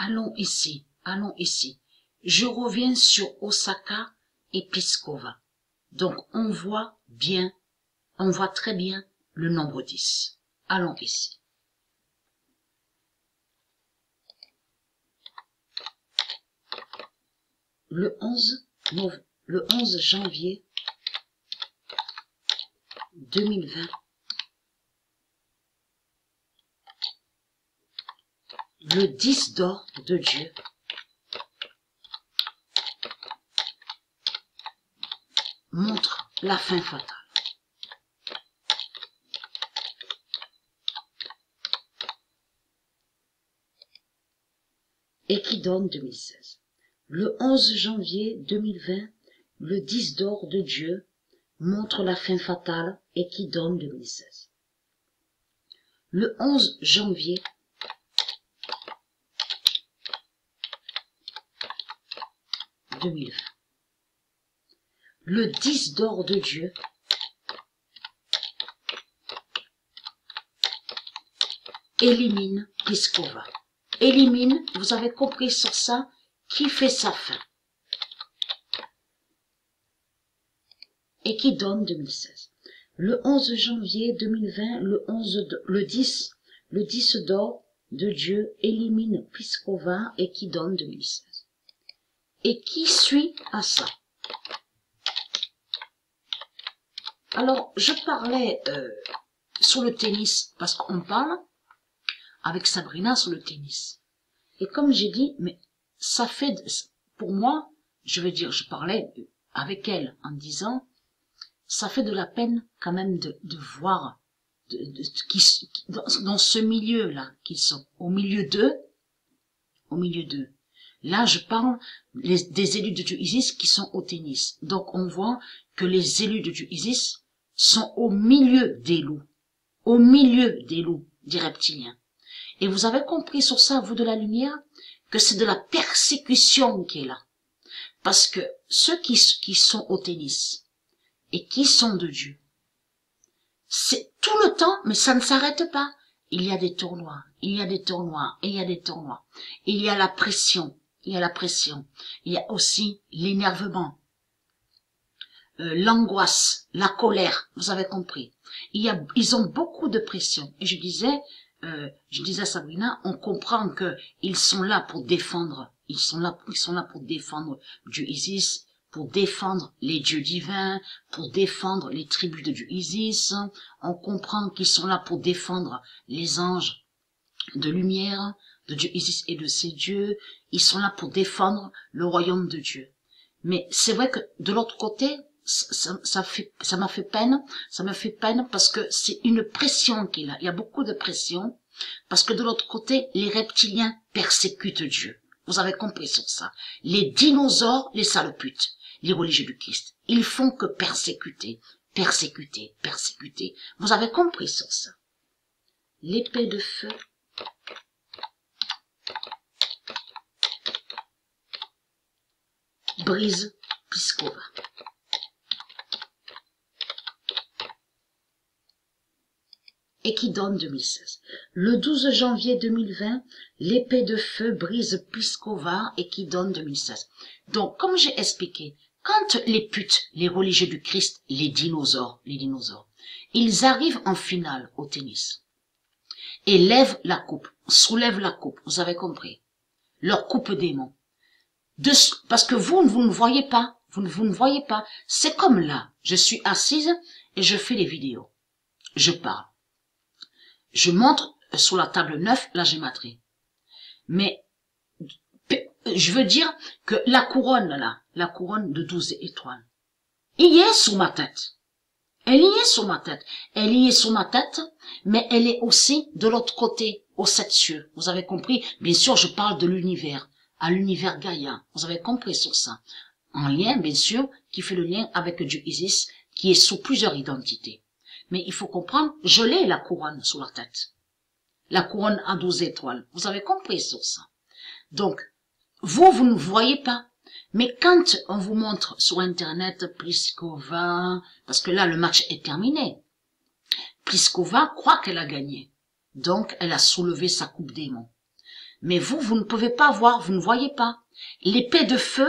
allons ici, allons ici. Je reviens sur Osaka et Pliskova. Donc, on voit très bien le nombre 10. Allons ici. Le 11 janvier 2020, le 10 d'or de Dieu montre la fin fatale. Et qui donne 2016. Le 11 janvier 2020, le 10 d'or de Dieu montre la fin fatale et qui donne 2016. Le 11 janvier 2020, le 10 d'or de Dieu élimine Pliskova. Élimine, vous avez compris sur ça, qui fait sa fin. Et qui donne 2016. Le 11 janvier 2020, le 10 d'or de Dieu élimine Pliskova et qui donne 2016. Et qui suit à ça? Alors, je parlais sur le tennis, parce qu'on parle avec Sabrina sur le tennis. Et comme j'ai dit, mais ça fait, pour moi, je parlais avec elle en disant, ça fait de la peine quand même de voir dans ce milieu-là qu'ils sont, au milieu d'eux. Là, je parle des élus de Dieu Isis qui sont au tennis. Donc, on voit que les élus de Dieu Isis sont au milieu des loups, des reptiliens. Et vous avez compris sur ça, vous de la lumière, que c'est de la persécution qui est là. Parce que ceux qui sont au tennis et qui sont de Dieu, c'est tout le temps, mais ça ne s'arrête pas. Il y a des tournois, il y a des tournois, et il y a des tournois. Il y a la pression, il y a aussi l'énervement, l'angoisse, la colère, vous avez compris. Ils ont beaucoup de pression. Et je disais à Sabrina, on comprend que ils sont là pour défendre, ils sont là pour défendre Dieu Isis, pour défendre les dieux divins, pour défendre les tribus de Dieu Isis. On comprend qu'ils sont là pour défendre les anges de lumière, de Dieu Isis et de ses dieux. Ils sont là pour défendre le royaume de Dieu. Mais c'est vrai que de l'autre côté, ça me fait peine parce que c'est une pression qu'il a. Il y a beaucoup de pression parce que de l'autre côté, les reptiliens persécutent Dieu. Vous avez compris sur ça. Les dinosaures, les saloputes, les religieux du Christ, ils font que persécuter. Vous avez compris sur ça. L'épée de feu brise Pliskova. Et qui donne 2016. Le 12 janvier 2020, l'épée de feu brise Pliskova et qui donne 2016. Donc, comme j'ai expliqué, quand les putes, les religieux du Christ, les dinosaures, ils arrivent en finale au tennis et lèvent la coupe, soulèvent la coupe, vous avez compris, leur coupe démon. Parce que vous ne voyez pas, vous ne voyez pas. C'est comme là, je suis assise et je fais les vidéos. Je parle. Je montre sur la table 9 la gématrie. Mais je veux dire que la couronne là, la couronne de 12 étoiles, il y est sur ma tête. Elle y est sur ma tête. Elle y est sur ma tête, mais elle est aussi de l'autre côté, aux 7 cieux. Vous avez compris? Bien sûr, je parle de l'univers, à l'univers Gaïa. Vous avez compris sur ça. En lien, bien sûr, qui fait le lien avec Dieu Isis, qui est sous plusieurs identités. Mais il faut comprendre, je l'ai la couronne sur la tête. La couronne à 12 étoiles. Vous avez compris sur ça. Donc, vous ne voyez pas. Mais quand on vous montre sur Internet Pliskova, parce que là, le match est terminé. Pliskova croit qu'elle a gagné. Donc, elle a soulevé sa coupe démon. Mais vous ne pouvez pas voir, vous ne voyez pas. L'épée de feu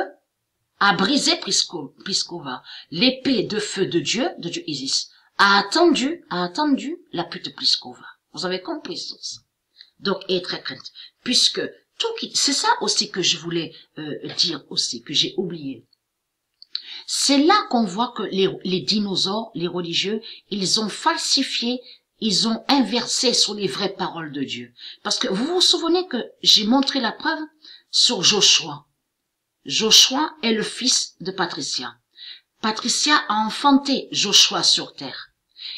a brisé Pliskova. L'épée de feu de Dieu Isis, a attendu la pute Pliskova. Vous avez compris ça? Donc, et très crainte. Puisque c'est ça aussi que je voulais dire aussi, que j'ai oublié. C'est là qu'on voit que les dinosaures, les religieux, ils ont falsifié, ils ont inversé sur les vraies paroles de Dieu. Parce que vous vous souvenez que j'ai montré la preuve sur Joshua. Joshua est le fils de Patricia. Patricia a enfanté Joshua sur terre.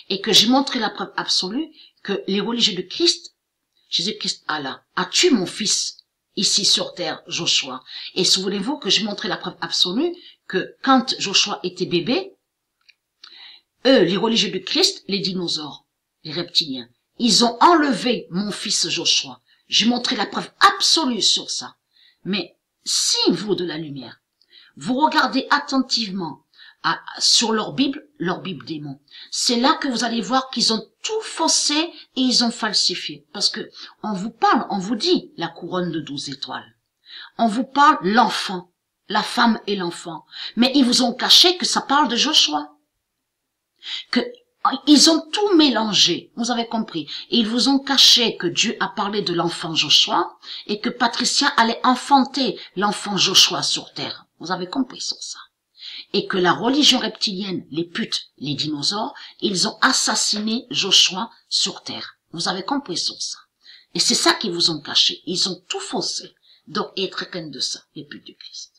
Et que j'ai montré la preuve absolue que les religieux de Christ, Jésus-Christ Allah, a tué mon fils ici sur terre, Joshua. Et souvenez-vous que j'ai montré la preuve absolue que quand Joshua était bébé, eux, les religieux de Christ, les dinosaures, les reptiliens, ils ont enlevé mon fils Joshua. J'ai montré la preuve absolue sur ça. Mais si vous, de la lumière, vous regardez attentivement sur leur Bible démon, c'est là que vous allez voir qu'ils ont tout faussé et ils ont falsifié. Parce que on vous parle, on vous dit la couronne de 12 étoiles. On vous parle l'enfant, la femme et l'enfant. Mais ils vous ont caché que ça parle de Joshua. Ils ont tout mélangé, vous avez compris. Et ils vous ont caché que Dieu a parlé de l'enfant Joshua et que Patricia allait enfanter l'enfant Joshua sur terre. Vous avez compris sur ça. Et que la religion reptilienne, les putes, les dinosaures, ils ont assassiné Joshua sur terre. Vous avez compris sur ça. Et c'est ça qu'ils vous ont caché. Ils ont tout faussé. Donc, être quelqu'un de ça, les putes du Christ.